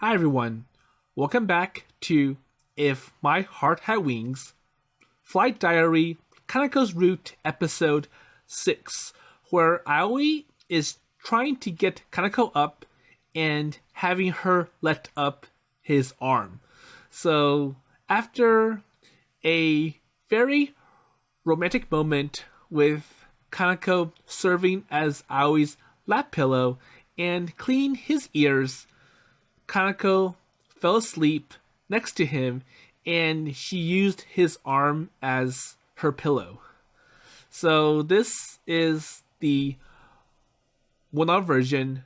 Hi everyone, welcome back to If My Heart Had Wings, Flight Diary, Kanako's Route, Episode 6, where Aoi is trying to get Kanako up and having her let up his arm. So, after a very romantic moment with Kanako serving as Aoi's lap pillow and cleaning his ears, Kanako fell asleep next to him and she used his arm as her pillow. So this is the one-off version,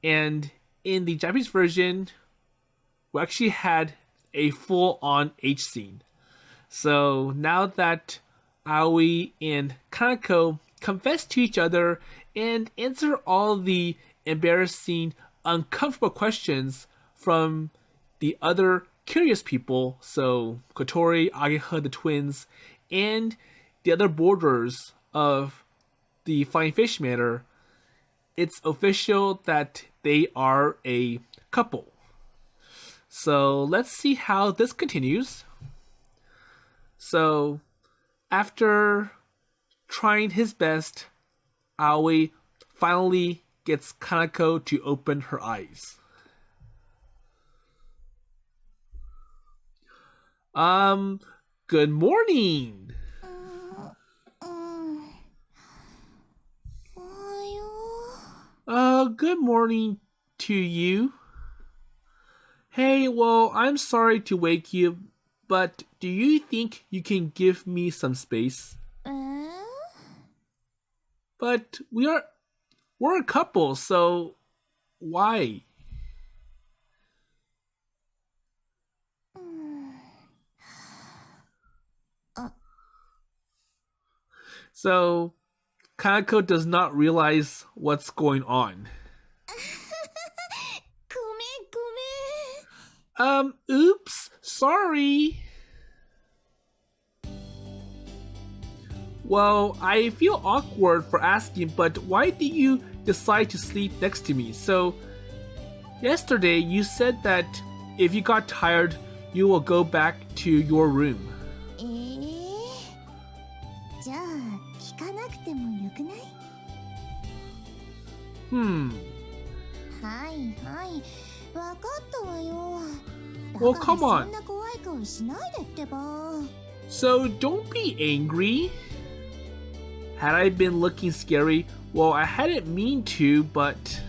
and in the Japanese version, we actually had a full-on H scene. So now that Aoi and Kanako confess to each other and answer all the embarrassing, uncomfortable questions from the other curious people, so Kotori, Ageha, the twins, and the other boarders of the Flying Fish Manor, it's official that they are a couple. So let's see how this continues. So, after trying his best, Aoi finally gets Kanako to open her eyes. Good morning! Good morning to you. Hey, well, I'm sorry to wake you, but do you think you can give me some space? But we're a couple, so why? So, Kanako does not realize what's going on. Oops, sorry. Well, I feel awkward for asking, but why did you decide to sleep next to me? So, yesterday you said that if you got tired, you will go back to your room. Well, come on. So don't be angry. Had I been looking scary, well, I hadn't mean to, but...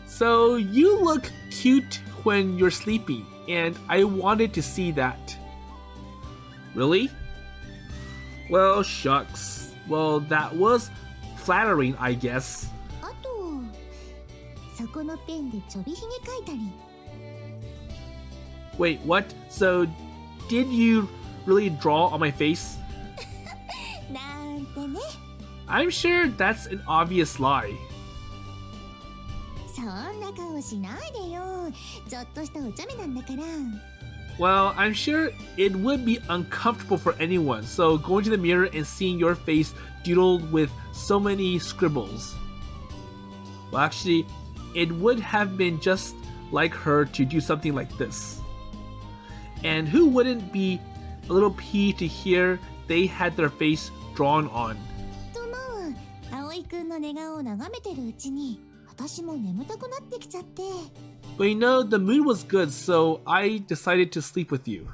So you look cute when you're sleeping, and I wanted to see that. Really? Well, shucks. Well, that was flattering, I guess. Wait, what? So, did you really draw on my face? I'm sure that's an obvious lie. Well, I'm sure it would be uncomfortable for anyone, so going to the mirror and seeing your face doodled with so many scribbles. Well, actually, it would have been just like her to do something like this. And who wouldn't be a little peeved to hear they had their face drawn on? But you know, the mood was good, so I decided to sleep with you.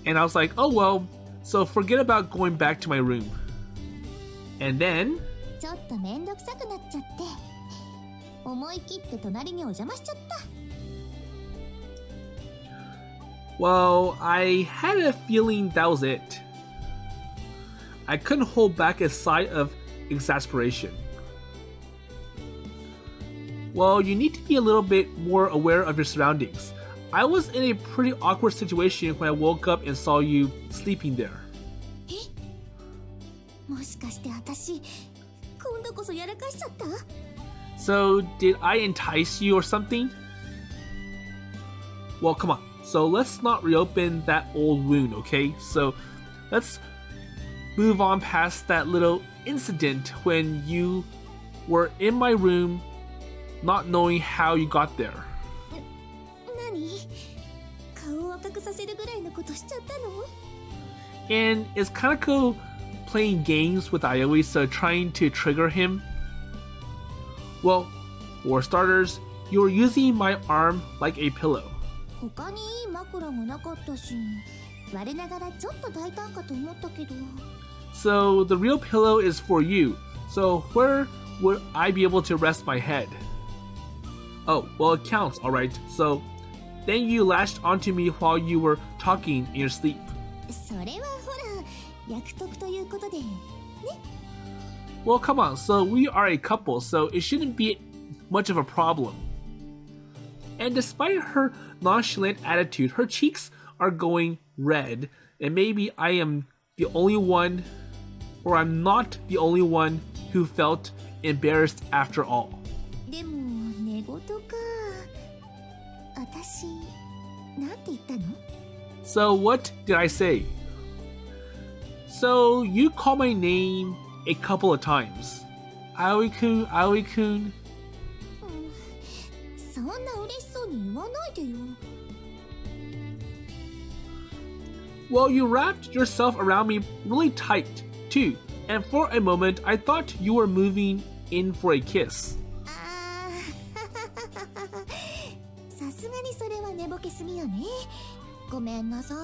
And I was like, oh well, so forget about going back to my room. And then... Well, I had a feeling that was it. I couldn't hold back a sigh of exasperation. Well, you need to be a little bit more aware of your surroundings. I was in a pretty awkward situation when I woke up and saw you sleeping there. So, did I entice you or something? Well, come on. So let's not reopen that old wound, okay? So let's move on past that little incident when you were in my room not knowing how you got there. 何？顔を赤くさせるぐらいのことしちゃったの？ And is Kanako playing games with Aoi, so trying to trigger him? Well, for starters, you were using my arm like a pillow. 他にいい枕もなかったし、我ながらちょっと大胆かと思ったけど。So the real pillow is for you. So where would I be able to rest my head? Oh, well, it counts, alright. So then you latched onto me while you were talking in your sleep. それはほら、約束ということで、ね。Well, come on. So we are a couple, so it shouldn't be much of a problem. And despite her nonchalant attitude, her cheeks are going red, and maybe I am the only one, or I'm not the only one who felt embarrassed after all. でも寝言か。私、なんて言ったの？ So what did I say? So you call my name a couple of times. Aoi-kun, Aoi-kun. そんな嬉しそうに言わないでよ。Well, you wrapped yourself around me really tight, too. And for a moment, I thought you were moving in for a kiss. あーさすがにそれは寝ぼけすぎよね。ごめんなさ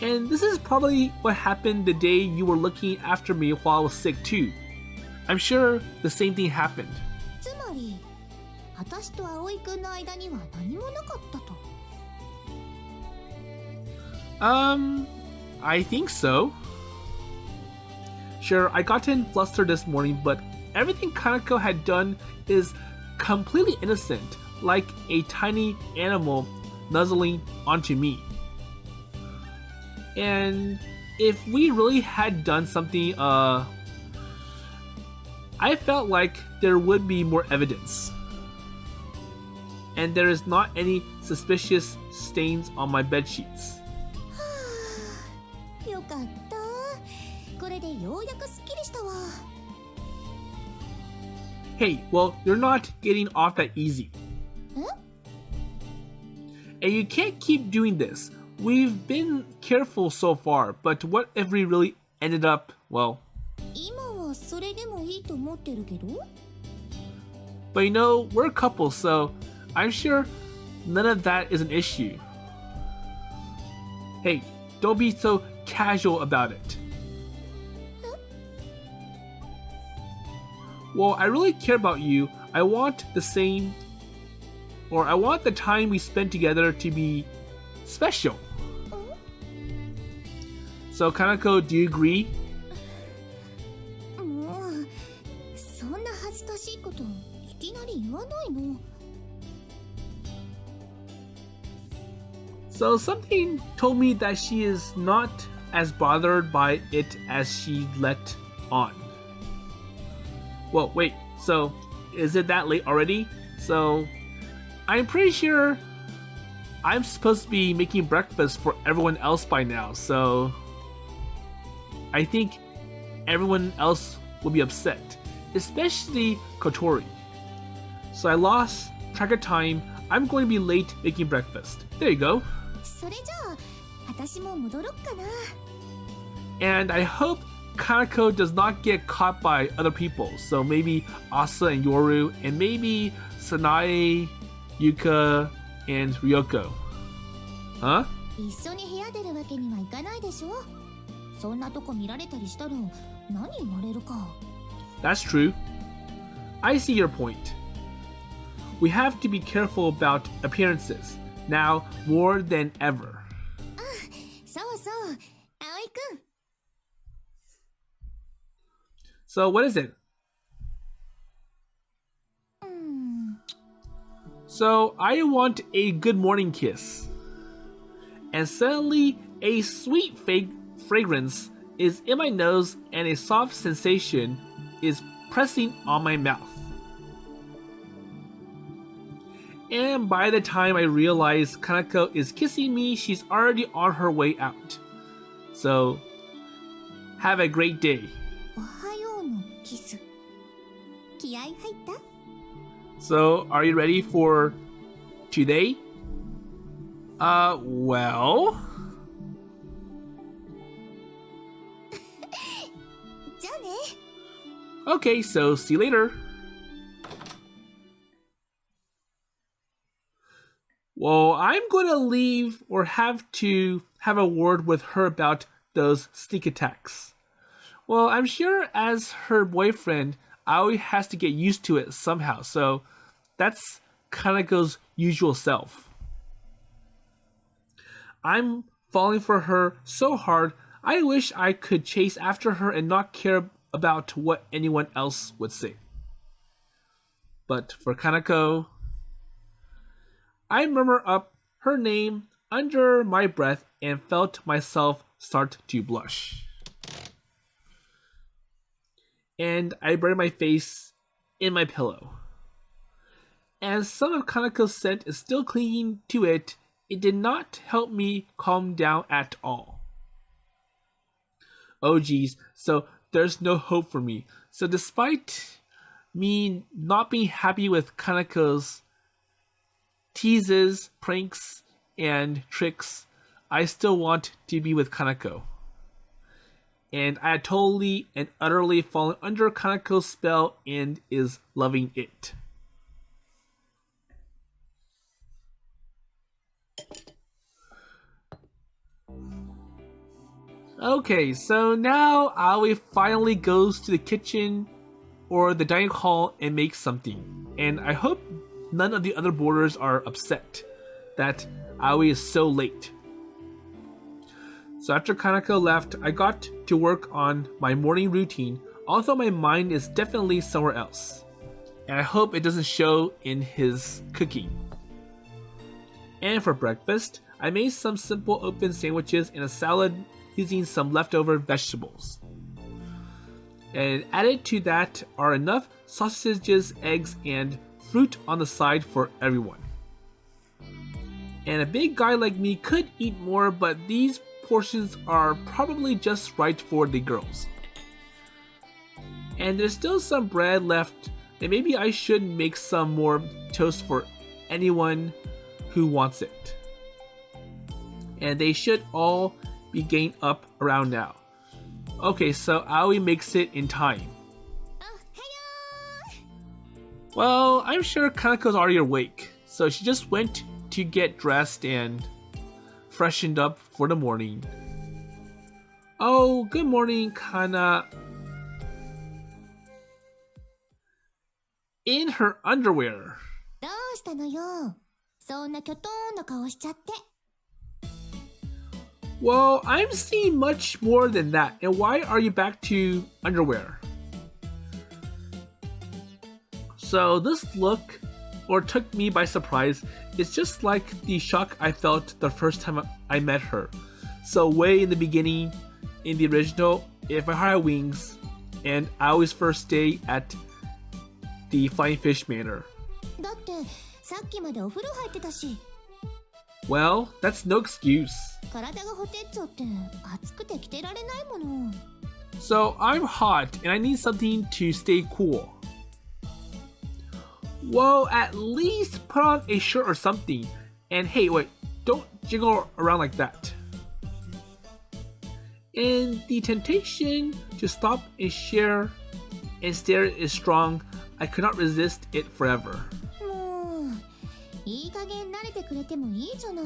い。And this is probably what happened the day you were looking after me while I was sick, too. I'm sure the same thing happened. つまり、私と葵くんの間には何もなかったと。I think so. Sure, I gotten flustered this morning, but everything Kanako had done is completely innocent, like a tiny animal nuzzling onto me. And if we really had done something, I felt like there would be more evidence. And there is not any suspicious stains on my bed sheets. よかった。これでようやくすっきりしたわ。Hey, well, you're not getting off that easy. And you can't keep doing this. We've been careful so far, but what if we really ended up, well... 今はそれでもいいと思ってるけど。But you know, we're a couple, so I'm sure none of that is an issue. Hey, don't be so casual about it. Well, I really care about you. I want the time we spend together to be special. So, Kanako, do you agree? もう、そんな恥ずかしいこといきなり言わないの。So something told me that she is not as bothered by it as she let on. Well, wait, so is it that late already? So I'm pretty sure I'm supposed to be making breakfast for everyone else by now, so I think everyone else will be upset, especially Kotori. So I lost track of time. I'm going to be late making breakfast. There you go. それじゃあ、私も戻ろっかな。And I hope Kanako does not get caught by other people. So maybe Asa and Yoru, and maybe Sanae, Yuka, and Ryoko. Huh? 一緒に部屋出るわけにはいかないでしょ。そんなとこ見られたりしたら何言われるか。That's true. I see your point. We have to be careful about appearances, now more than ever. そうそう、葵くん。So what is it? So I want a good morning kiss. And suddenly a sweet fragrance is in my nose and a soft sensation is pressing on my mouth. And by the time I realize Kanako is kissing me, she's already on her way out. So, have a great day. おはようのキス。気合入った？ So, are you ready for today? Well... じゃあね。Okay, so see you later. Well, I'm going to leave or have to have a word with her about those sneak attacks. Well, I'm sure as her boyfriend, Aoi has to get used to it somehow, so that's Kanako's usual self. I'm falling for her so hard, I wish I could chase after her and not care about what anyone else would say. But for Kanako, I murmur up her name under my breath and felt myself start to blush. And I buried my face in my pillow. As some of Kanako's scent is still clinging to it, it did not help me calm down at all. Oh geez, so there's no hope for me. So despite me not being happy with Kanako's teases, pranks, and tricks, I still want to be with Kanako. And I had totally and utterly fallen under Kanako's spell and is loving it. Okay, so now Aoi finally goes to the kitchen or the dining hall and makes something. And I hope none of the other boarders are upset that Aoi is so late. So after Kanako left, I got to work on my morning routine, although my mind is definitely somewhere else. And I hope it doesn't show in his cooking. And for breakfast, I made some simple open sandwiches and a salad using some leftover vegetables. And added to that are enough sausages, eggs, and fruit on the side for everyone. And a big guy like me could eat more, but these portions are probably just right for the girls. And there's still some bread left, and maybe I should make some more toast for anyone who wants it. And they should all be getting up around now. Okay, so Aoi makes it in time. Well, I'm sure Kanako's already awake, so she just went to get dressed and freshened up for the morning. Oh, good morning, Kana. In her underwear. どうしたのよ。そんなきょとんな顔しちゃって。Well, I'm seeing much more than that. And why are you back to underwear? So this look, or took me by surprise, is just like the shock I felt the first time I met her. So way in the beginning, in the original, If My Heart Had Wings, and Aoi's first day at the Flying Fish Manor. だってさっきまでお風呂入ってたし。Well, that's no excuse. 体がほてっちゃって暑くて着てられないもの。So I'm hot and I need something to stay cool. Well, at least put on a shirt or something. And hey, wait, don't jiggle around like that. And the temptation to stop and share and stare is strong. I could not resist it forever. もういい加減慣れてくれてもいいじゃない。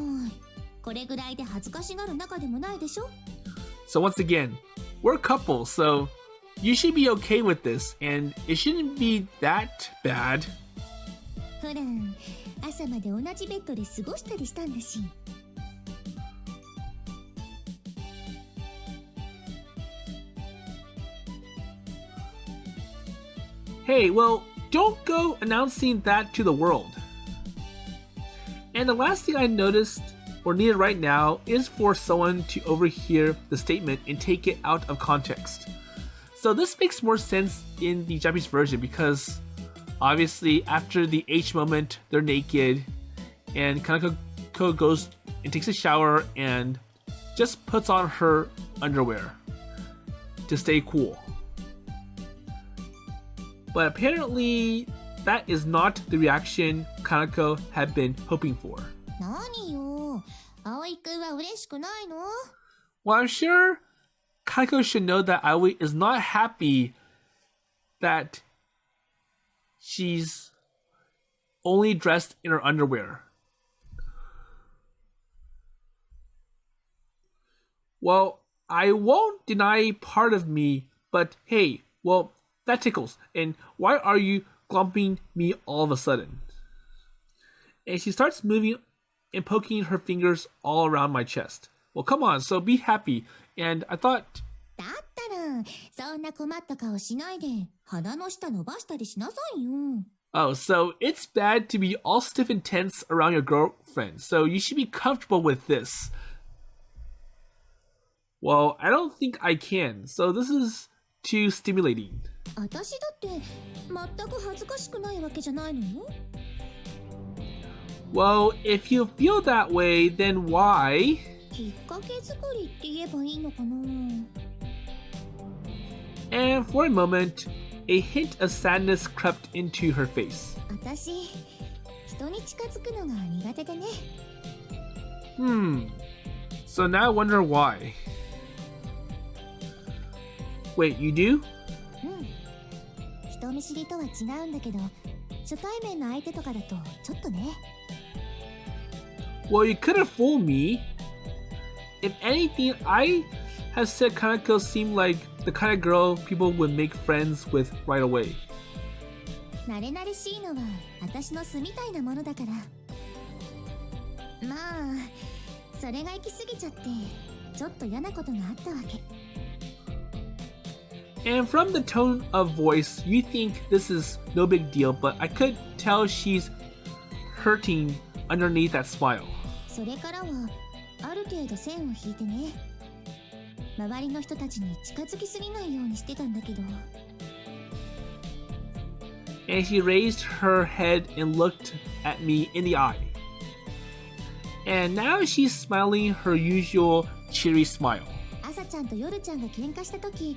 これぐらいで恥ずかしがる仲でもないでしょ。 So once again, we're couples, so you should be okay with this, and it shouldn't be that bad. ほら、朝まで同じベッドで過ごしたりしたんだし。Hey, well, don't go announcing that to the world. And the last thing I noticed or needed right now is for someone to overhear the statement and take it out of context. So this makes more sense in the Japanese version because obviously after the H moment, they're naked and Kanako goes and takes a shower and just puts on her underwear to stay cool. But apparently, that is not the reaction Kanako had been hoping for. 何よ、葵くんは嬉しくないの？ Well, I'm sure Kanako should know that Aoi is not happy that she's only dressed in her underwear. Well, I won't deny part of me, but hey, well, that tickles. And why are you glumping me all of a sudden? And she starts moving and poking her fingers all around my chest. Well, come on, so be happy. And I thought... だったら、そんな困った顔しないで、鼻の下伸ばしたりしなさいよ。Oh, so it's bad to be all stiff and tense around your girlfriend, so you should be comfortable with this. Well, I don't think I can, so this is too stimulating. 私だって、全く恥ずかしくないわけじゃないのよ。Well, if you feel that way, then why? きっかけ作りって言えばいいのかな。And for a moment, a hint of sadness crept into her face. 私、人に近づくのが苦手でね。So now I wonder why. Wait, you do? 人見知りとは違うんだけど、初対面の相手とかだとちょっとね。Well, you couldn't fool me. If anything, I have said Kanako seemed like the kind of girl people would make friends with right away. 慣れ慣れしいのは私の素みたいなものだから。まあ、それが行き過ぎちゃって、ちょっと嫌なことがあったわけ。And from the tone of voice, you think this is no big deal, but I could tell she's hurting underneath that smile. それからは、ある程度線を引いてね。周りの人たちに近づきすぎないようにしてたんだけど。And she raised her head and looked at me in the eye. And now she's smiling her usual cheery smile. 朝ちゃんと夜ちゃんが喧嘩した時、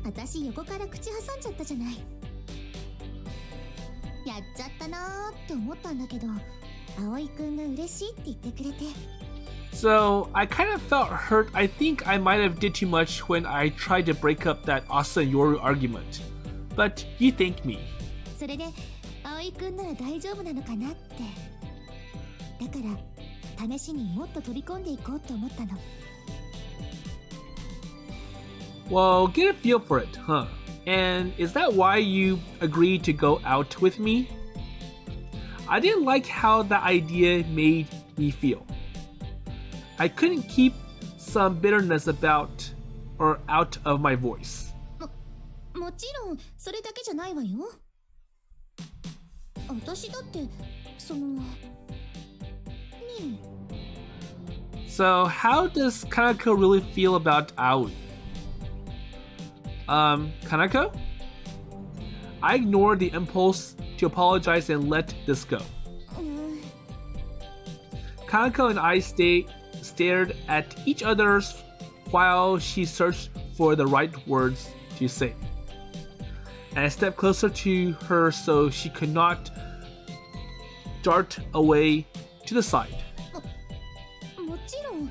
私横から口挟んじゃったじゃない。やっちゃったなーって思ったんだけど、葵くんが嬉しいって言ってくれて。So I kind of felt hurt. I think I might have did too much when I tried to break up that Asa and Yoru argument. But you thanked me. それで葵くんなら大丈夫なのかなって。だから試しにもっと飛び込んでいこうと思ったの。Well, get a feel for it, huh? And is that why you agreed to go out with me? I didn't like how the idea made me feel. I couldn't keep some bitterness about or out of my voice. もちろんそれだけじゃないわよ。私だってそのね。 So how does Kanako really feel about Aoi? Kanako? I ignored the impulse to apologize and let this go. Kanako and I stared at each other while she searched for the right words to say. And I stepped closer to her so she could not dart away to the side. もちろん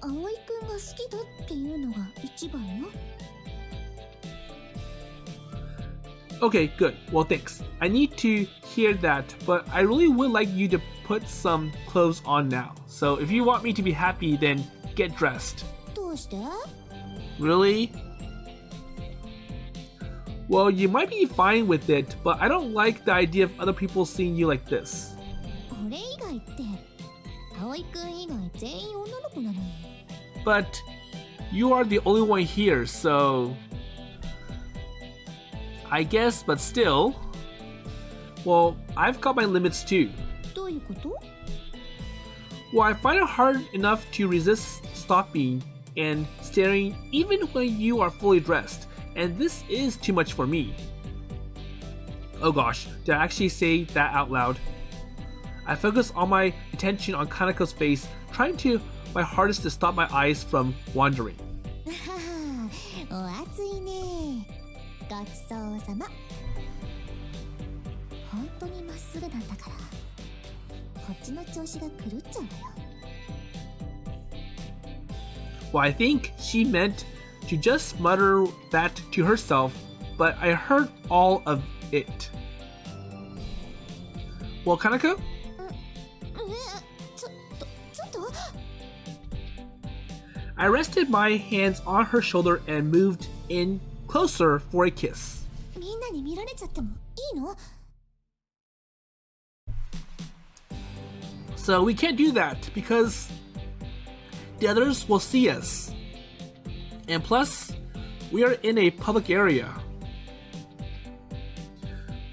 葵くんが好きだっていうのが一番よ。 Okay, good. Well, thanks. I need to hear that, but I really would like you to put some clothes on now. So if you want me to be happy, then get dressed. どうして？ Really? Well, you might be fine with it, but I don't like the idea of other people seeing you like this. 俺以外って葵くん以外全員女の子なのに。 But you are the only one here, so... I guess, but still... Well, I've got my limits too. どういうこと？ Well, I find it hard enough to resist stopping and staring even when you are fully dressed, and this is too much for me. Oh gosh, did I actually say that out loud? I focus all my attention on Kanako's face, trying to my hardest to stop my eyes from wandering. お熱いね。ごちそうさま。本当にまっすぐなんだから、こっちの調子が狂っちゃうのよ。Well, I think she meant to just mutter that to herself, but I heard all of it. Well, Kanako? ちょっと I rested my hands on her shoulder and moved in closer for a kiss. みんなに見られちゃってもいいの？ So we can't do that because the others will see us. And plus, we are in a public area.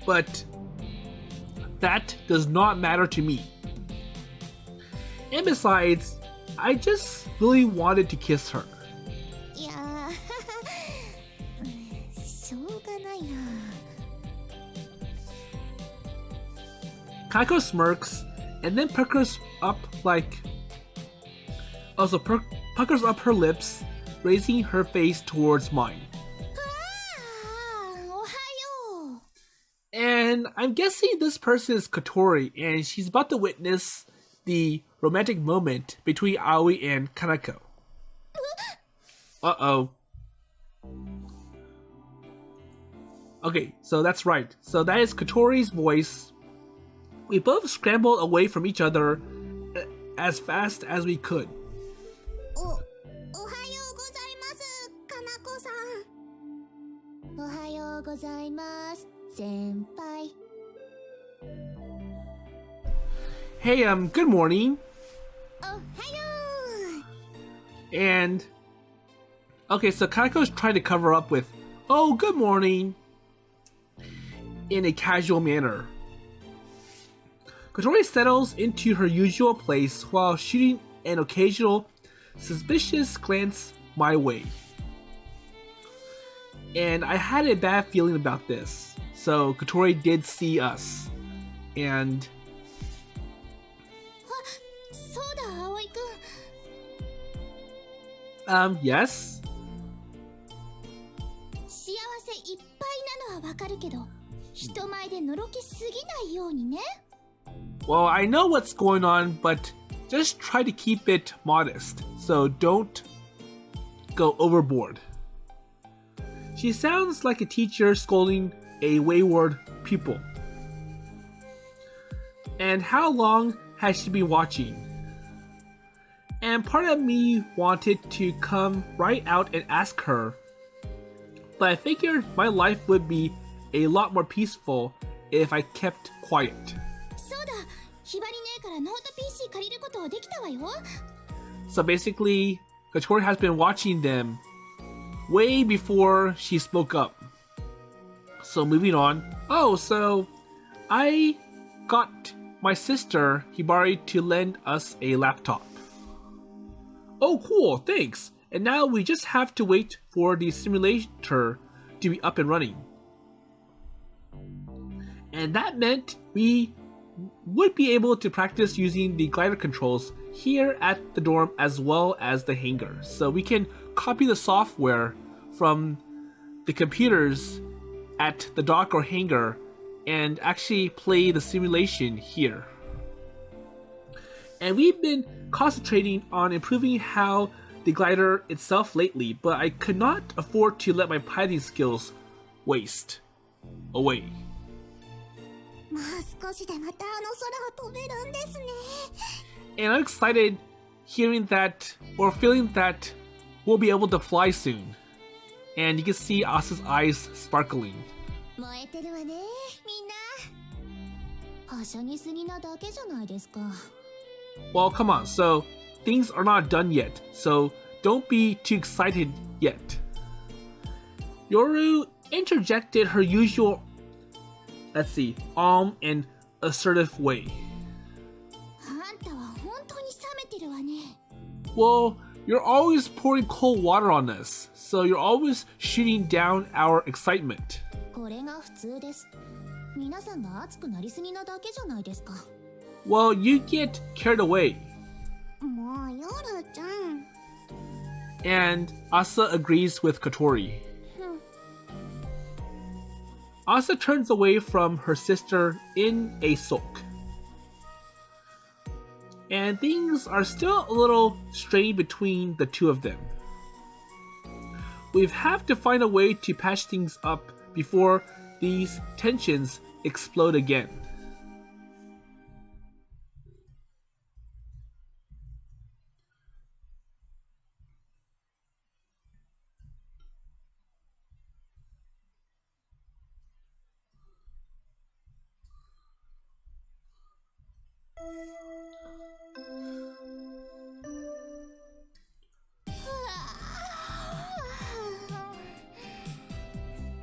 But that does not matter to me. And besides, I just really wanted to kiss her. いやーしょうがないな。 Kanako smirks and then puckers up puckers up her lips, raising her face towards mine. おはよう。 And I'm guessing this person is Kotori, and she's about to witness the romantic moment between Aoi and Kanako. Uh-oh. Okay, so that's right. So that is Kotori's voice. We both scrambled away from each other as fast as we could. おはようございます、かなこさん。おはようございます、先輩。 Hey, good morning. おはよう。 And okay, so Kanako's trying to cover up with, "Oh, good morning," in a casual manner. Kotori settles into her usual place while shooting an occasional suspicious glance my way. And I had a bad feeling about this. So Kotori did see us. And そうだ、葵くん。 yes? 幸せいっぱいなのはわかるけど、人前でのろけすぎないようにね。 Well, I know what's going on, but just try to keep it modest, so don't go overboard. She sounds like a teacher scolding a wayward pupil. And how long has she been watching? And part of me wanted to come right out and ask her, but I figured my life would be a lot more peaceful if I kept quiet. そうだ、ひばり姉からノート PC 借りることできたわよ。 So basically, Kotori has been watching them way before she spoke up. So moving on. Oh, so I got my sister Hibari to lend us a laptop. Oh, cool, thanks. And now we just have to wait for the simulator to be up and running. And that meant we would be able to practice using the glider controls here at the dorm as well as the hangar. So we can copy the software from the computers at the dock or hangar and actually play the simulation here. And we've been concentrating on improving how the glider itself lately, but I could not afford to let my piloting skills waste away. もう少しでまたあの空を飛べるんですね。 And I'm excited hearing that or feeling that we'll be able to fly soon. And you can see Asa's eyes sparkling. 燃えてるわね、みんな。はしゃぎすぎなだけじゃないですか。 Well, come on, so things are not done yet, so don't be too excited yet. Yoru interjected her usual, and assertive way. あんたは本当に冷めてるわね。 Well, you're always pouring cold water on us, so you're always shooting down our excitement. これが普通です。皆さんが熱くなりすぎなだけじゃないですか。 Well, you get carried away. もう夜ちゃ and Asa agrees with Kotori. Asa turns away from her sister in a sulk. And things are still a little strained between the two of them. We have to find a way to patch things up before these tensions explode again.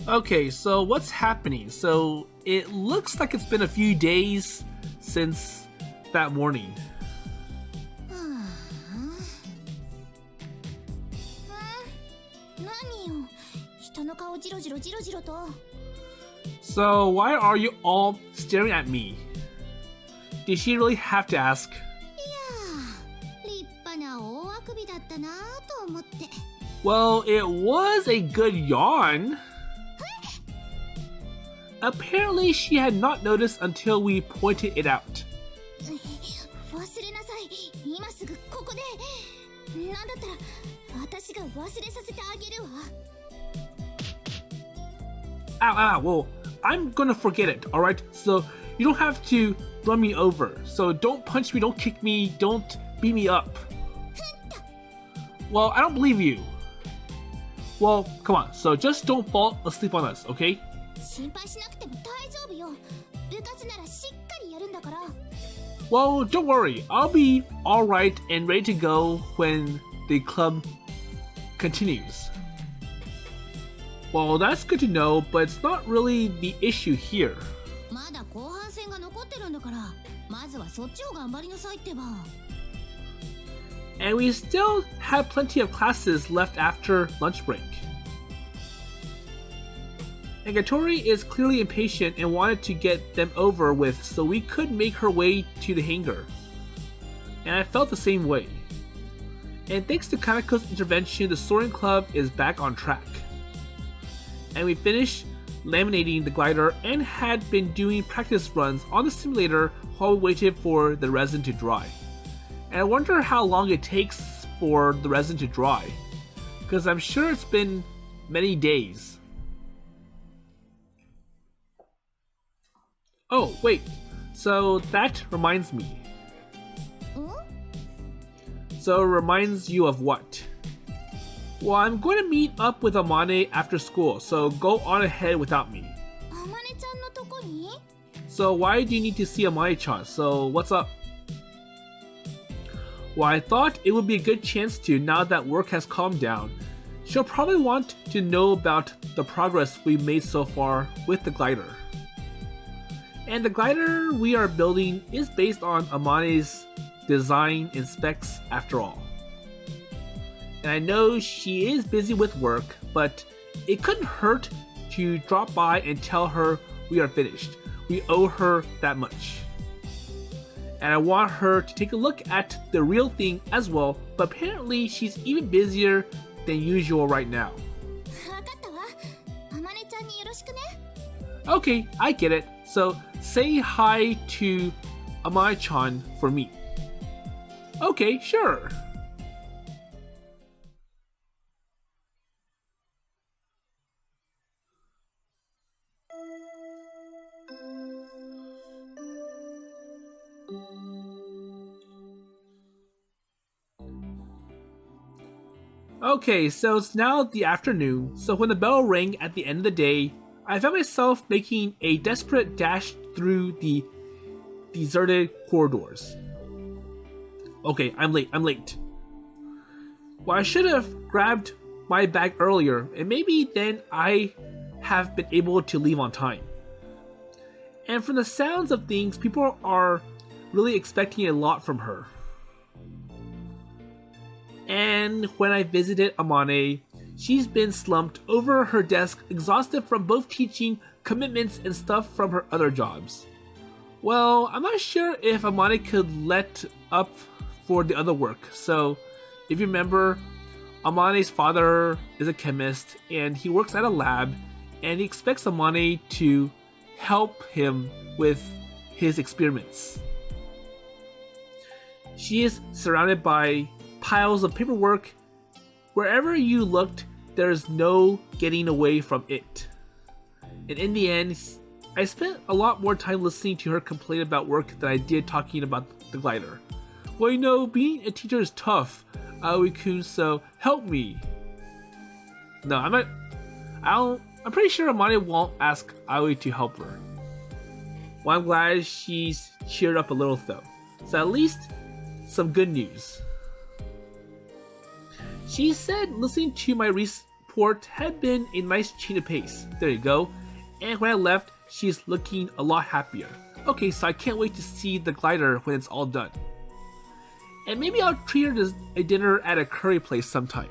Okay, so what's happening? So it looks like it's been a few days since that morning. So why are you all staring at me? Did she really have to ask? Well, it was a good yawn. Apparently, she had not noticed until we pointed it out. Ow, well, I'm gonna forget it, alright? So, you don't have to run me over. So, don't punch me, don't kick me, don't beat me up. Well, I don't believe you. Well, come on, so just don't fall asleep on us, okay? Well, don't worry. I'll be alright and ready to go when the club continues. Well, that's good to know, but it's not really the issue here. And we still have plenty of classes left after lunch break. And Kotori is clearly impatient and wanted to get them over with so we could make her way to the hangar. And I felt the same way. And thanks to Kanako's intervention, the soaring club is back on track. And we finished laminating the glider and had been doing practice runs on the simulator while we waited for the resin to dry. And I wonder how long it takes for the resin to dry, because I'm sure it's been many days. Oh, wait, so that reminds me. So it reminds you of what? Well, I'm going to meet up with Amane after school, so go on ahead without me. So why do you need to see Amane-chan? So what's up? Well, I thought it would be a good chance to now that work has calmed down. She'll probably want to know about the progress we've made so far with the glider. And the glider we are building is based on Amane's design and specs after all. And I know she is busy with work, but it couldn't hurt to drop by and tell her we are finished. We owe her that much. And I want her to take a look at the real thing as well, but apparently she's even busier than usual right now. Okay, I get it. So say hi to Amane-chan for me. Okay, sure. Okay, so it's now the afternoon, so when the bell rang at the end of the day, I found myself making a desperate dash through the deserted corridors. Okay, I'm late. Well, I should have grabbed my bag earlier, and maybe then I have been able to leave on time. And from the sounds of things, people are really expecting a lot from her. And when I visited Amane, she's been slumped over her desk, exhausted from both teaching, commitments, and stuff from her other jobs. Well, I'm not sure if Amane could let up for the other work, so if you remember, Amane's father is a chemist and he works at a lab, and he expects Amane to help him with his experiments. She is surrounded by piles of paperwork. Wherever you looked, there's no getting away from it. And in the end, I spent a lot more time listening to her complain about work than I did talking about the glider. Well, you know, being a teacher is tough, Aoi-kun, so help me. No, I'm pretty sure Amane won't ask Aoi to help her. Well, I'm glad she's cheered up a little though. So at least some good news. She said listening to my report had been a nice change of pace. There you go. And when I left, she's looking a lot happier. Okay, so I can't wait to see the glider when it's all done. And maybe I'll treat her to a dinner at a curry place sometime.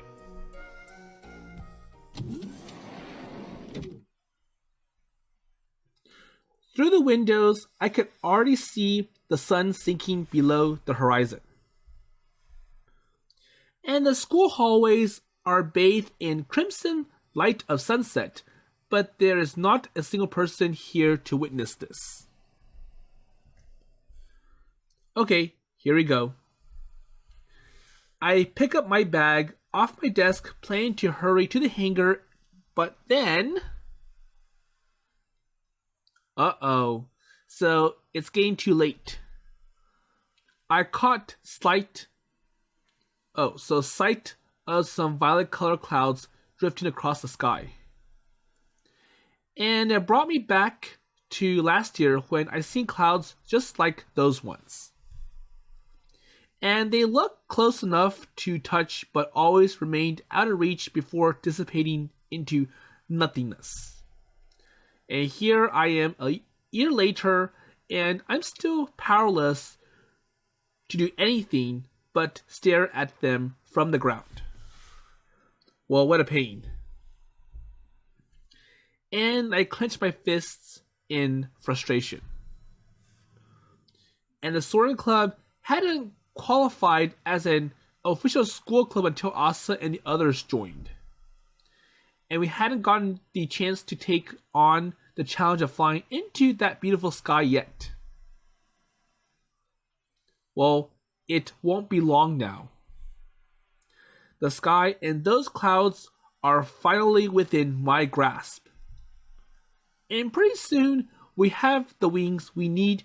Through the windows, I could already see the sun sinking below the horizon. And the school hallways are bathed in crimson light of sunset, but there is not a single person here to witness this. Okay, here we go. I pick up my bag off my desk, planning to hurry to the hangar, but then... Uh-oh. So, it's getting too late. I caught sight of some violet colored clouds drifting across the sky. And it brought me back to last year when I seen clouds just like those ones. And they looked close enough to touch but always remained out of reach before dissipating into nothingness. And here I am a year later, and I'm still powerless to do anything but stare at them from the ground. Well, what a pain. And I clenched my fists in frustration. And the Soaring Club hadn't qualified as an official school club until Asa and the others joined. And we hadn't gotten the chance to take on the challenge of flying into that beautiful sky yet. Well, it won't be long now. The sky and those clouds are finally within my grasp. And pretty soon, we have the wings we need,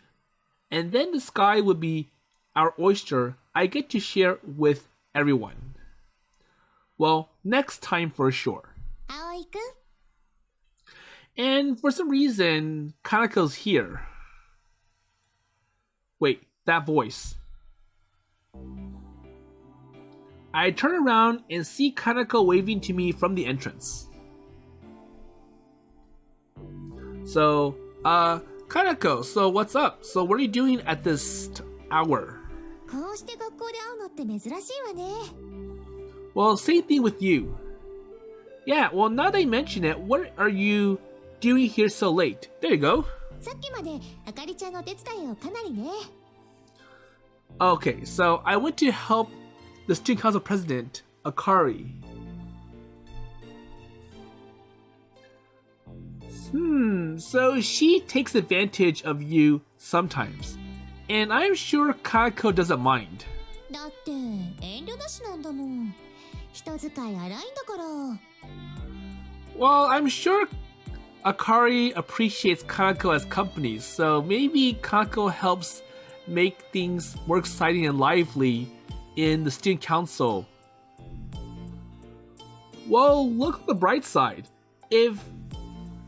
and then the sky will be our oyster I get to share with everyone. Well, next time for sure. Aoi-kun? And for some reason, Kanako's here. Wait, that voice. I turn around and see Kanako waving to me from the entrance. So, Kanako, so what's up? So what are you doing at this hour? こうして学校で会うのって珍しいわね。 Well, same thing with you. Yeah, well, now that you mention it, what are you doing here so late? There you go. さっきまであかりちゃんのお手伝いをかなりね。 Okay, so I went to help the student council president, Akari. So she takes advantage of you sometimes. And I'm sure Kanako doesn't mind. だって遠慮なしなんだもん。人使い荒いんだから。 Well, I'm sure Akari appreciates Kanako as company, so maybe Kanako helps make things more exciting and lively in the student council. Well, look at the bright side.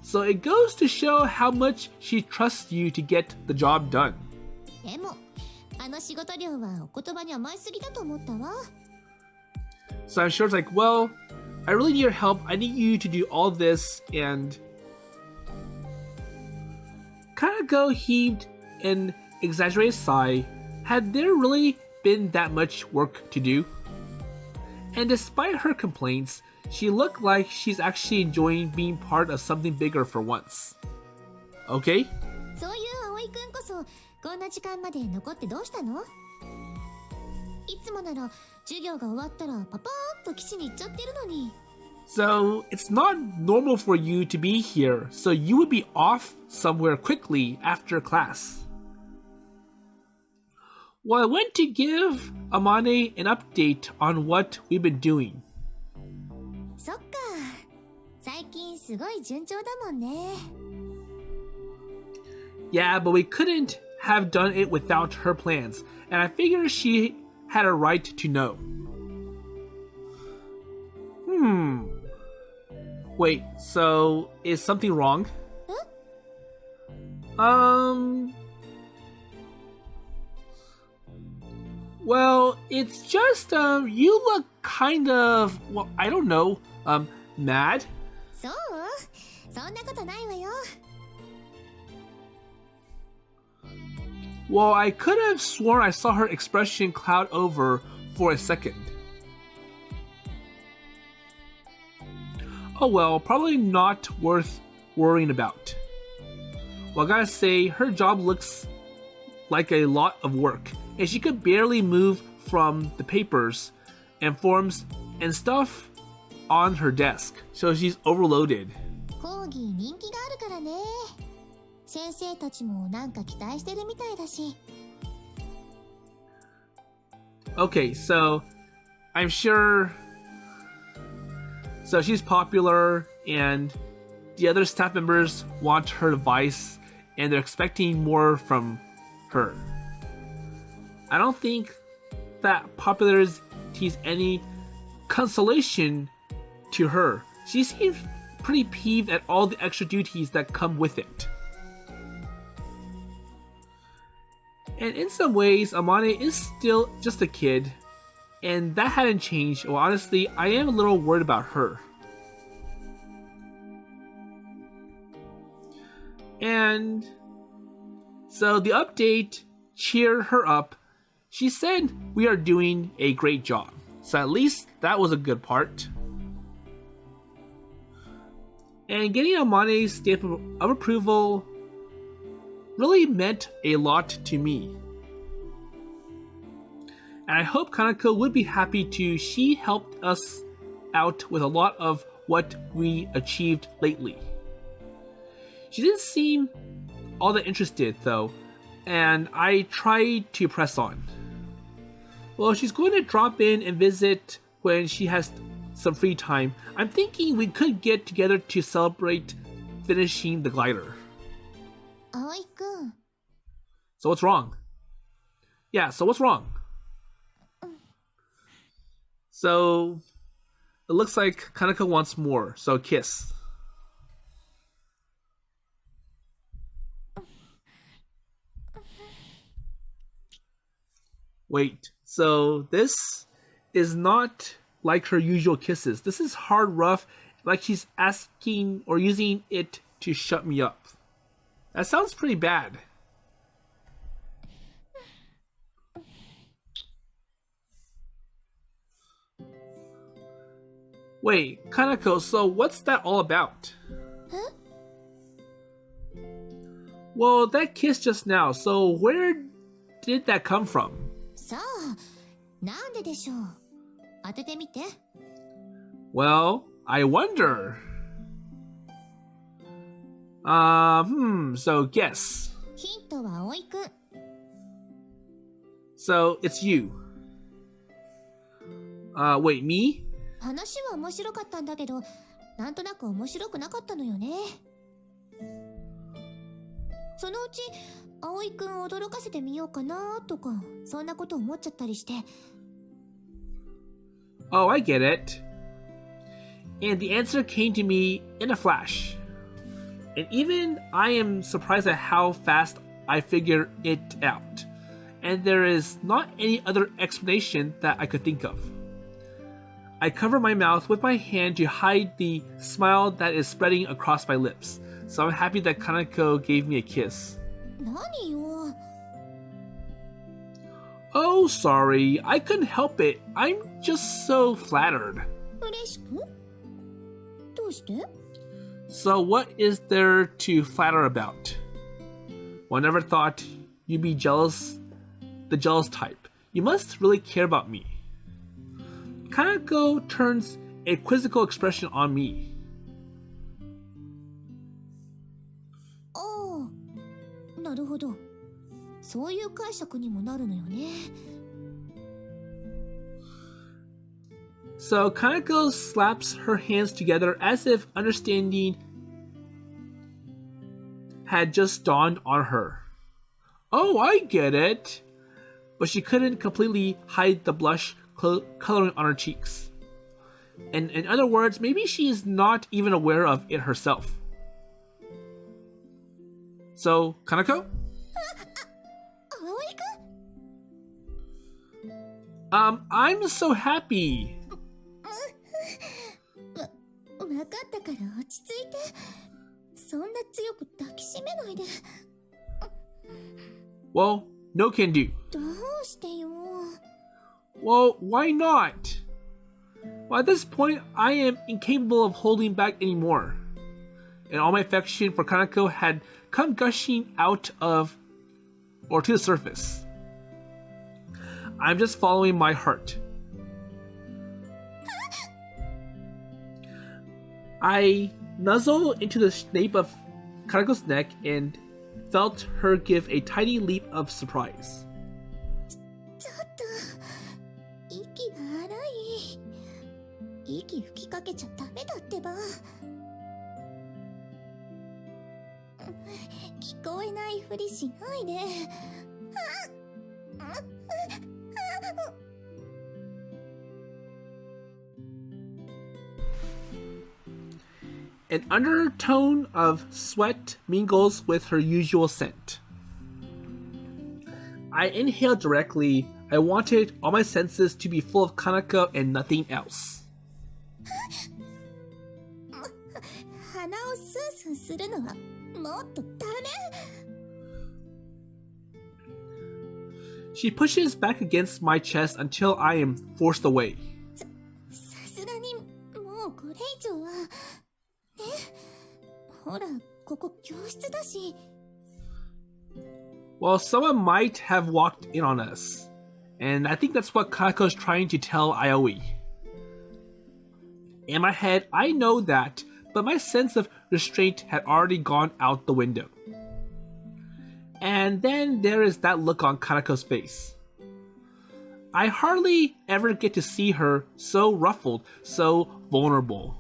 So it goes to show how much she trusts you to get the job done. でもあの仕事量はお言葉に甘いすぎだと思ったわ。 So I'm sure it's like, well, I really need your help. I need you to do all this, and Kanako heaved an exaggerated sigh. Had there really been that much work to do? And despite her complaints, she looked like she's actually enjoying being part of something bigger for once. Okay? そういう葵くんこそこんな時間まで残ってどうしたの？いつもなら授業が終わったらパパーンと基地に行っちゃってるのに。 So it's not normal for you to be here, so you would be off somewhere quickly after class. Well, I went to give Amane an update on what we've been doing. そっか、最近すごい順調だもんね。 Yeah, but we couldn't have done it without her plans, and I figured she had a right to know. Wait, so is something wrong? Well, it's just, you look kind of, well, I don't know, mad? そう？そんなことないわよ。 Well, I could have sworn I saw her expression cloud over for a second. Oh well, probably not worth worrying about. Well, I gotta say, her job looks like a lot of work, and she could barely move from the papers and forms and stuff on her desk, so she's overloaded. 講義人気があるからね。先生たちもなんか期待してるみたいだし。 Okay, so I'm sure. So she's popular, and the other staff members want her advice, and they're expecting more from her. I don't think that popularity is any consolation to her. She seems pretty peeved at all the extra duties that come with it. And in some ways, Amane is still just a kid, and that hadn't changed. Well, honestly, I am a little worried about her. And so the update cheered her up. She said we are doing a great job. So at least that was a good part. And getting Amane's stamp of approval really meant a lot to me. And I hope Kanako would be happy too. She helped us out with a lot of what we achieved lately. She didn't seem all that interested though, and I tried to press on. Well, she's going to drop in and visit when she has some free time. I'm thinking we could get together to celebrate finishing the glider. Aoi-kun. So what's wrong? Yeah, so what's wrong? So it looks like Kanako wants more, so kiss. Wait, so this is not like her usual kisses. This is hard, rough, like she's asking or using it to shut me up. That sounds pretty bad. Wait, Kanako, so what's that all about? Huh? Well, that kiss just now, so where did that come from? さあ、なんででしょう。当ててみて。 Well, I wonder. So guess. ヒントは葵くん。 So it's you. Wait, me? 話は面白かったんだけど、なんとなく面白くなかったのよね。そのうち、葵くんを驚かせてみようかなとか、そんなこと思っちゃったりして。 Oh, I get it. And the answer came to me in a flash. And even I am surprised at how fast I figured it out. And there is not any other explanation that I could think of. I cover my mouth with my hand to hide the smile that is spreading across my lips. So I'm happy that Kanako gave me a kiss. 何よ。 Oh, sorry. I couldn't help it. I'm just so flattered. 嬉しく？どうして？ So what is there to flatter about? Well, I never thought you'd be jealous, the jealous type. You must really care about me. Kanako turns a quizzical expression on me. ああ、なるほど。そういう解釈にもなるのよね。So Kanako slaps her hands together as if understanding had just dawned on her. Oh, I get it. But she couldn't completely hide the blush coloring on her cheeks. And in other words, maybe she is not even aware of it herself. So, Kanako? Aoi-kun? I'm so happy. わかったから落ち着いて。そんな強く抱きしめないで。Well, no can do. どうしてよ。Well, why not? Well, at this point, I am incapable of holding back anymore. And all my affection for Kanako had come gushing out of, or to the surface. I'm just following my heart. I nuzzled into the nape of Kanako's neck and felt her give a tiny leap of surprise. ちょっと息が荒い。息吹きかけちゃダメだってば。聞こえないふりしないで。An undertone of sweat mingles with her usual scent. I inhaled directly. I wanted all my senses to be full of Kanako and nothing else. 鼻をスースーするのはもっとダメ。She pushes back against my chest until I am forced away. さすがにもうこれ以上は。ほら、ここ教室だし。Well, someone might have walked in on us. And I think that's what Kanako's trying to tell Aoi. In my head, I know that, but my sense of restraint had already gone out the window. And then there is that look on Kanako's face. I hardly ever get to see her so ruffled, so vulnerable.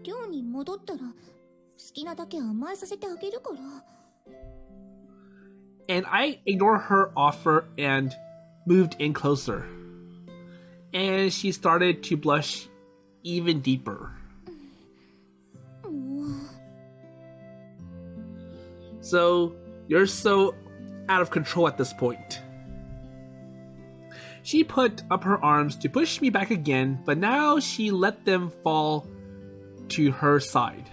寮に戻ったら好きなだけ甘えさせてあげるから。And I ignored her offer and moved in closer. And she started to blush even deeper. So, you're so out of control at this point. She put up her arms to push me back again, but now she let them fall to her side.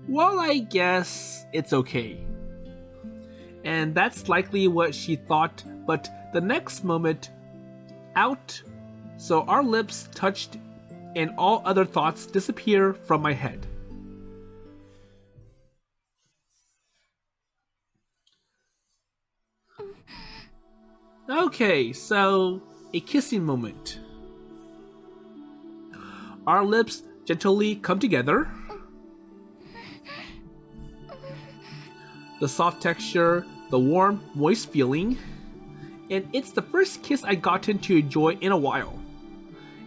Well, I guess it's okay. And that's likely what she thought, but the next moment, out, so our lips touched and all other thoughts disappear from my head. Okay, so a kissing moment. Our lips gently come together. The soft texture, the warm, moist feeling. And it's the first kiss I've gotten to enjoy in a while.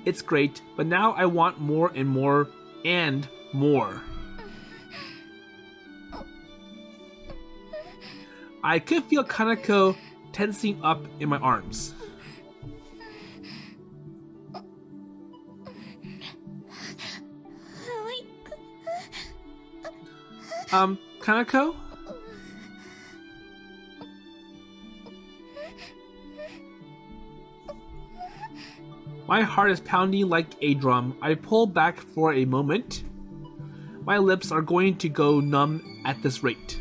It's great, but now I want more and more and more. I could feel Kanako tensing up in my arms. Kanako? My heart is pounding like a drum. I pull back for a moment. My lips are going to go numb at this rate.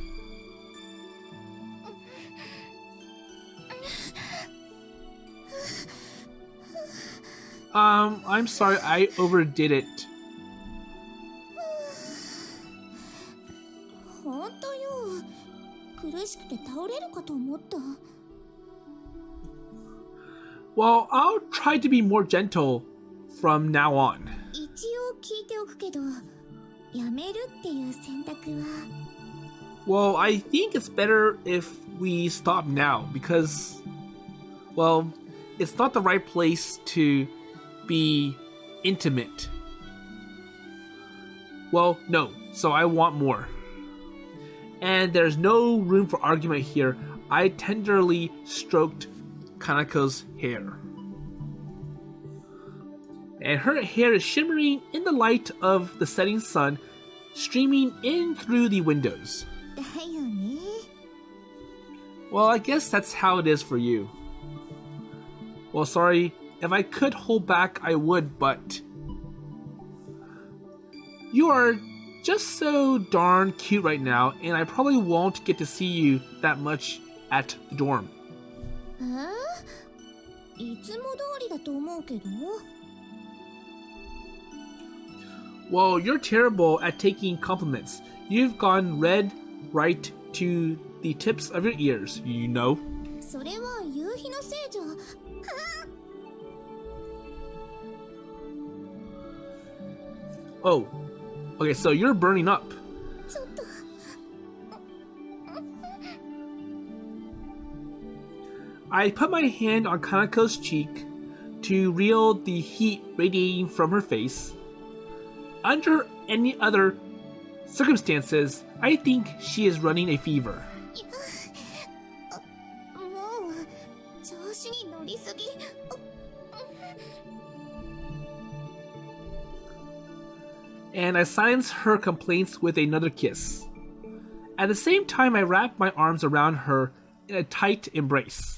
I'm sorry, I overdid it. 本当よ。苦しくて倒れるかと思った。 Well, I'll try to be more gentle from now on. 一応聞いておくけど、やめるっていう選択は。 Well, I think it's better if we stop now because, well, it's not the right place to be intimate. Well, no, so I want more. And there's no room for argument here. I tenderly stroked Kanako's hair. And her hair is shimmering in the light of the setting sun, streaming in through the windows. だよね。 Well, I guess that's how it is for you. Well, sorry, if I could hold back, I would, but you are just so darn cute right now, and I probably won't get to see you that much at the dorm. いつも通りだと思うけど。 Well, you're terrible at taking compliments. You've gone red right to the tips of your ears, you know. それは夕日のせいじゃ。 Oh, okay, so you're burning up. ちょっと。 I put my hand on Kanako's cheek to reel the heat radiating from her face. Under any other circumstances, I think she is running a fever. もう調子に乗りすぎ。 And I silence her complaints with another kiss. At the same time, I wrap my arms around her in a tight embrace.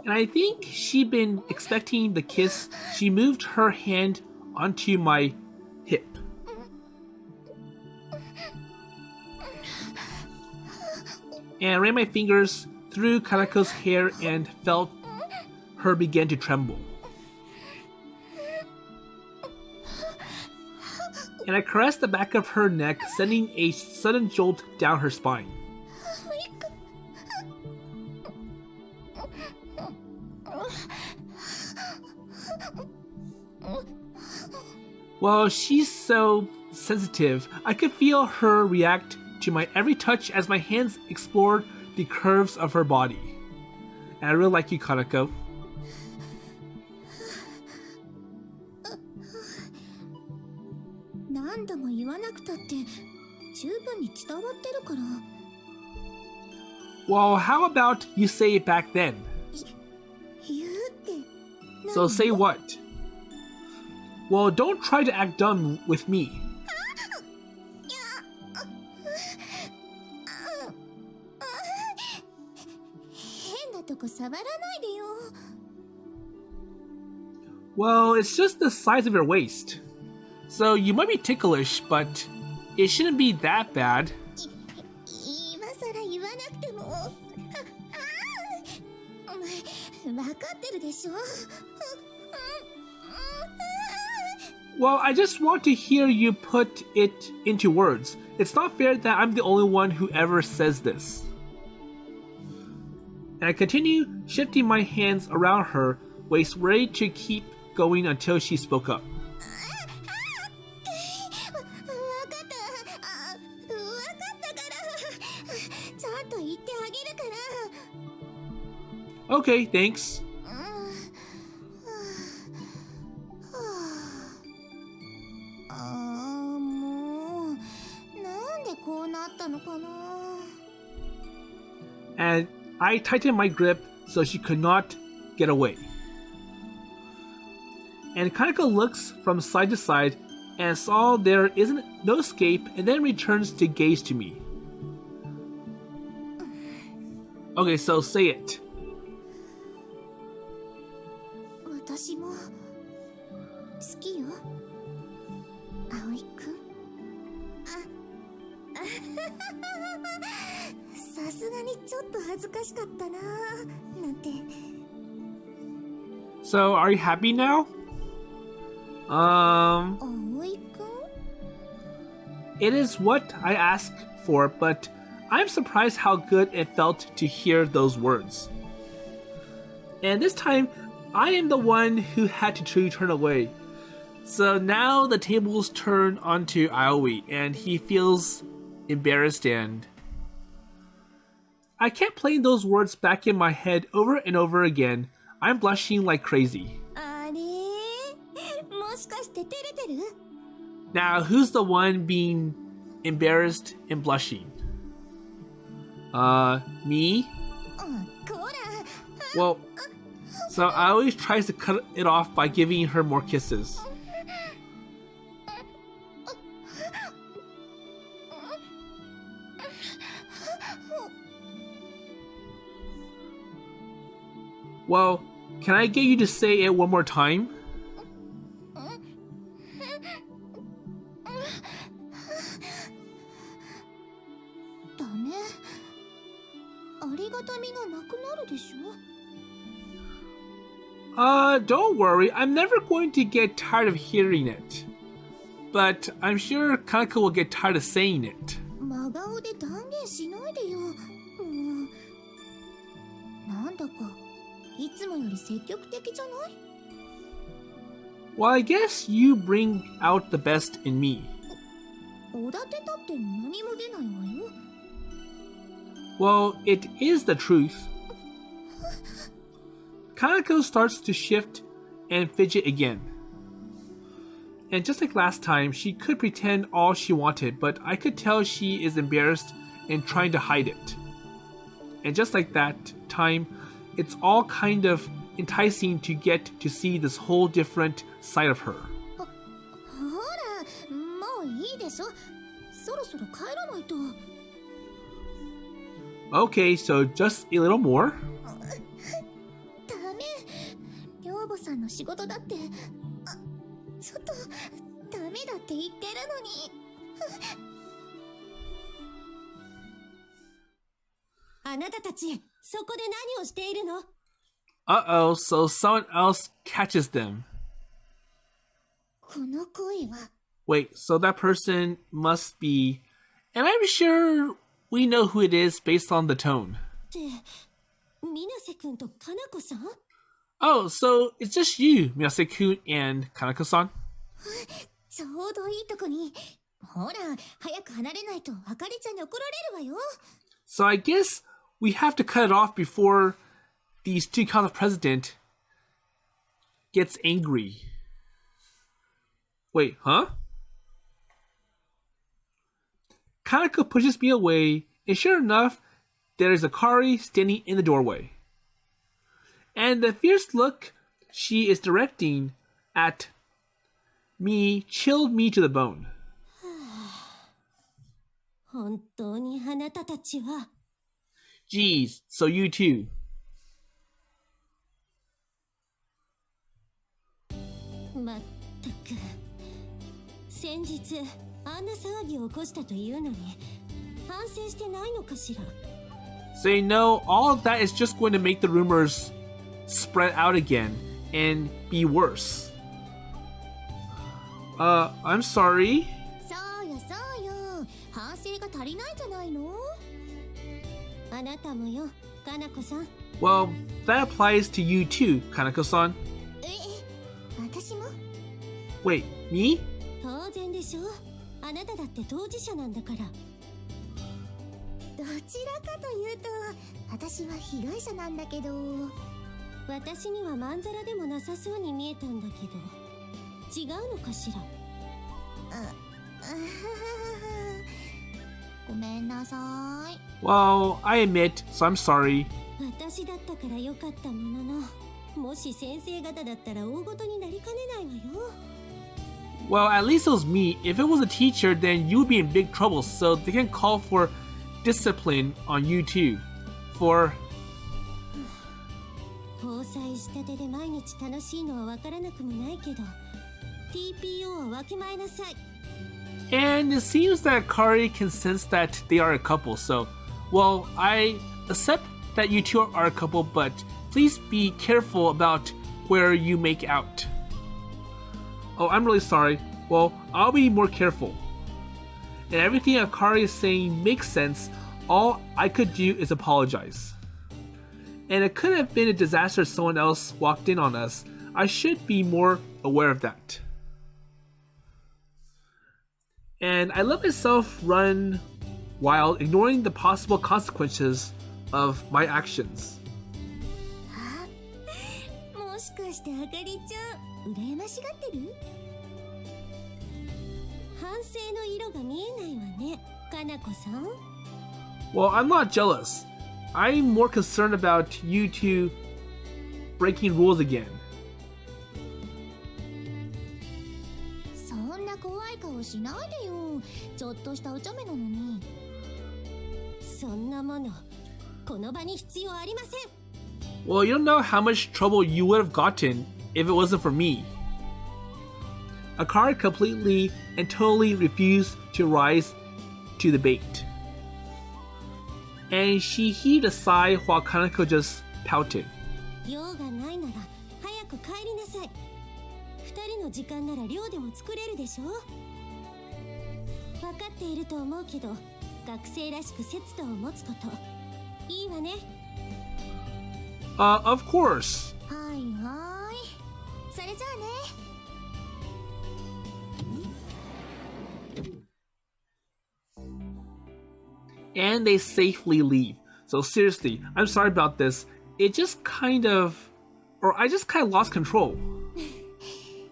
And I think she'd been expecting the kiss. She moved her hand onto my hip. And I ran my fingers through Kanako's hair and felt her begin to tremble. And I caressed the back of her neck, sending a sudden jolt down her spine. Well, she's so sensitive. I could feel her react to my every touch as my hands explored the curves of her body. And I really like you, Kanako. 何度も言わなくたって十分に伝わってるから。 Well, how about you say it back then? 言うって。 So say what? Well, don't try to act dumb with me. 変なとこ触らないでよ。 Well, it's just the size of your waist. So you might be ticklish, but it shouldn't be that bad. 今さら言わなくても。分かってるでしょ。 Well, I just want to hear you put it into words. It's not fair that I'm the only one who ever says this. And I continue shifting my hands around her waist, ready to keep going until she spoke up. 分かったからちゃんと言ってあげるから。 Okay, thanks. もうなんでこうなったのかな。 And I tightened my grip so she could not get away. And Kanako looks from side to side and saw there isn't no escape and then returns to gaze to me. Okay, so say it. 私も好きよ、葵くん。さすがにちょっと恥ずかしかったななんて。 So, are you happy now? 葵くん。It is what I asked for, but I'm surprised how good it felt to hear those words. And this time, I am the one who had to truly turn away. So now the tables turn onto Aoi, and he feels embarrassed and... I kept playing those words back in my head over and over again. I'm blushing like crazy. あれもしかして照れてる Now, who's the one being embarrassed and blushing? Me? こら Well, so I always tries to cut it off by giving her more kisses. Well, can I get you to say it one more time? ダメありがたみがなくなるでしょ Don't worry, I'm never going to get tired of hearing it. But I'm sure Kanako will get tired of saying it. 真顔で断言しないでよなんだかいつもより積極的じゃない Well, I guess you bring out the best in me. おだてたって何も出ないわよ Well, it is the truth. Kanako starts to shift and fidget again. And just like last time, she could pretend all she wanted, but I could tell she is embarrassed and trying to hide it. And just like that time, it's all kind of enticing to get to see this whole different side of her. ほらもういいでしょそろそろ帰らないと Okay, so just a little more. ダメ寮母さんの仕事だってちょっとダメだって言ってるのにあなたたちそこで何をしているの Uh-oh, so someone else catches them. この声は Wait, so that person must be... And I'm sure we know who it is based on the tone. って水瀬くんとかなこさん Oh, so it's just you, Miyase-kun and Kanako-san? ちょうどいいとこにほら早く離れないとあかりちゃんに怒られるわよ So I guess we have to cut it off before the student council president gets angry. Wait, huh? Kanako pushes me away, and sure enough, there's Akari standing in the doorway. And the fierce look she is directing at me chilled me to the bone. 本当にあなたたちは Geez, so you too. まったく先日あんな騒ぎを起こしたというのに反省してないのかしら Say no, all of that is just going to make the rumors spread out again and be worse. I'm sorry. そうよそうよ反省が足りないじゃないのあなたもよかなこさん Well, that applies to you too, Kanako-san. 私も Wait, me? 当然でしょあなただって当事者なんだからどちらかというと私は被害者なんだけど私にはまんざらでもなさそうに見えたんだけど違うのかしらごめんなさい Well, I admit, so I'm sorry. 私だったからよかったもののもし先生方だったら大ごとになりかねないわよ Well, at least it was me. If it was a teacher, then you would be in big trouble, so they can call for discipline on you too. For... 交際したてで毎日楽しいのはわからなくもないけど TPO をわきまえなさい And it seems that Kari can sense that they are a couple, so... Well, I accept that you two are a couple, but please be careful about where you make out. Oh, I'm really sorry. Well, I'll be more careful. and everything Akari is saying makes sense, all I could do is apologize. And it could have been a disaster if someone else walked in on us. I should be more aware of that. And I let myself run wild, ignoring the possible consequences of my actions. もしかしてあかりちゃん羨ましがってる？反省の色が見えないわね、かなこさん。Well, I'm not jealous. I'm more concerned about you two breaking rules again. そんな怖い顔しないでよ。ちょっとしたお茶目なのに。そんなもの、この場に必要ありません。Well, you don't know how much trouble you would have gotten if it wasn't for me. Akari completely and totally refused to rise to the bait. And she heaved a sigh while Kanako just pouted. 用がないなら早く帰りなさい。二人の時間なら寮でも作れるでしょ。分かっていると思うけど、学生らしく節度を持つこと、いいわね。Of course. はいはい。それじゃあね。And they safely leave. So seriously, I'm sorry about this. It just kind of... Or I just kind of lost control.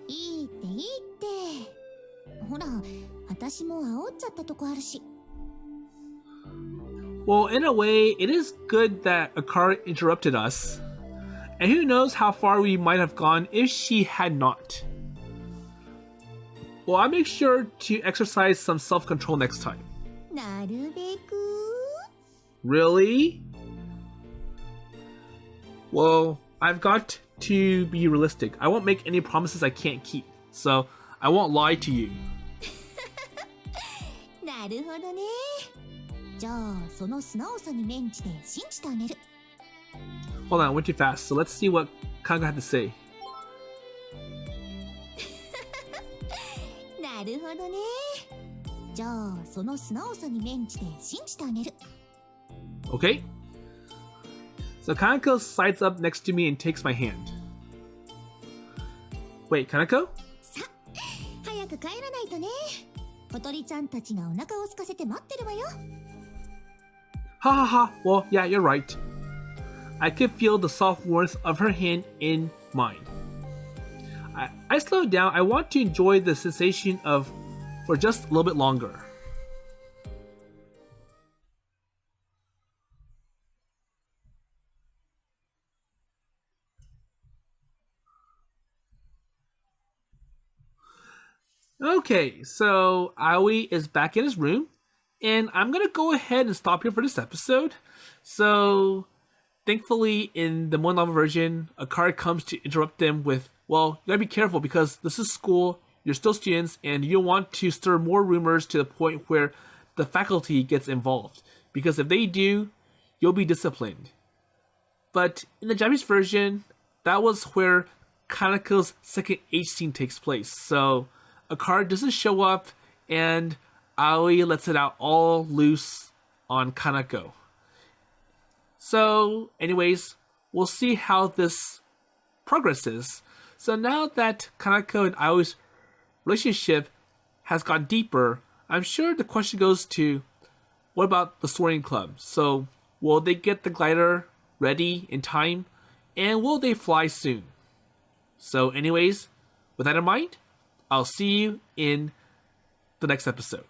いいっていいって。ほら、私も煽っちゃったとこあるし。Well, in a way, it is good that Akari interrupted us. And who knows how far we might have gone if she had not. Well, I'll make sure to exercise some self-control next time. なるべく。Really? Well, I've got to be realistic. I won't make any promises I can't keep. So, I won't lie to you. なるほどね。じゃあ、その素直さに免じて信じてあげる。Hold on, I went too fast. So let's see what Kanako had to say. なるほどね。じゃあ、その素直さに免じて信じてあげる。Okay? So Kanako slides up next to me and takes my hand. Wait, Kanako? さ、早く帰らないとね。小鳥ちゃんたちがお腹を空かせて待ってるわよ。Ha ha ha. Well, yeah, you're right. I could feel the soft warmth of her hand in mine. I slowed down. I want to enjoy the sensation of for just a little bit longer. Okay, so Aoi is back in his room, and I'm gonna go ahead and stop here for this episode. So, thankfully, in the more novel version, Akari comes to interrupt them with, well, you gotta be careful because this is school, you're still students, and you don't want to stir more rumors to the point where the faculty gets involved. Because if they do, you'll be disciplined. But in the Japanese version, that was where Kanako's second H scene takes place. So, Akari doesn't show up, and Aoi lets it out all loose on Kanako. So, anyways, we'll see how this progresses. So now that Kanako and Aoi's relationship has gone deeper, I'm sure the question goes to, what about the soaring club? So, will they get the glider ready in time? And will they fly soon? So anyways, with that in mind, I'll see you in the next episode.